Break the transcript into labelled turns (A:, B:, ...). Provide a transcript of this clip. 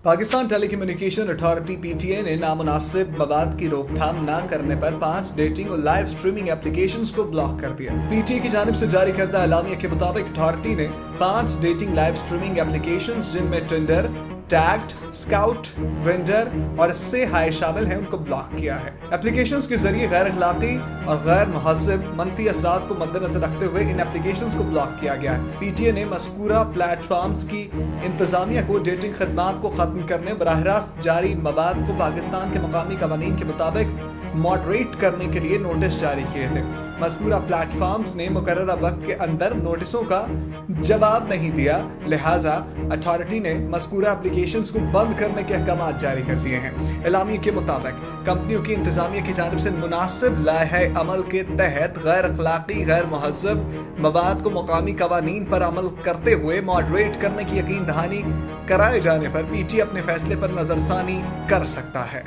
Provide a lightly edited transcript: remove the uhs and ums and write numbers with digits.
A: Pakistan telecommunication authority (PTA) ने नामुनासिब मवाद की रोकथाम न करने पर 5 डेटिंग और लाइव स्ट्रीमिंग एप्लीकेशंस को ब्लॉक कर दिया। PTA की जानिब से जारी करदा एलामिया के मुताबिक अथॉरिटी ने 5 डेटिंग लाइव स्ट्रीमिंग एप्लीकेशंस जिनमें टिंडर, टैग्ड, स्काउट, ग्राइंडर और से हाई शामिल हैं उनको ब्लॉक किया है। एप्लीकेशंस के जरिए गैर अखलाकी और गैर मुहज़्ज़ब मनफी असरात को मद्देनजर रखते हुए इन एप्लीकेशंस को ब्लॉक किया गया है। PTA ने मज़कूरा प्लेटफॉर्म्स की इंतजामिया को डेटिंग खदमात को ख़त्म करने, बराह रास्त जारी मवाद को पाकिस्तान के मकामी कवानीन के मुताबिक मॉडरेट करने के लिए नोटिस जारी किए थे। मज़कूरा प्लेटफॉर्म्स ने मुकर्ररा वक्त के अंदर नोटिसों का जवाब नहीं दिया, लिहाजा अथॉरिटी ने मज़कूरा एप्लीकेशंस को बंद करने के अहकाम जारी कर दिए हैं। एलामिया के मुताबिक कंपनियों की इंतजामिया की जानिब से मुनासिब लाहे अमल के तहत गैर अखलाकी, गैर मुहज़्ज़ब मवाद को मकामी कवानीन पर अमल करते हुए मॉडरेट करने की यकीन दहानी कराए जाने पर PTA अपने फैसले पर नज़रसानी कर सकता है।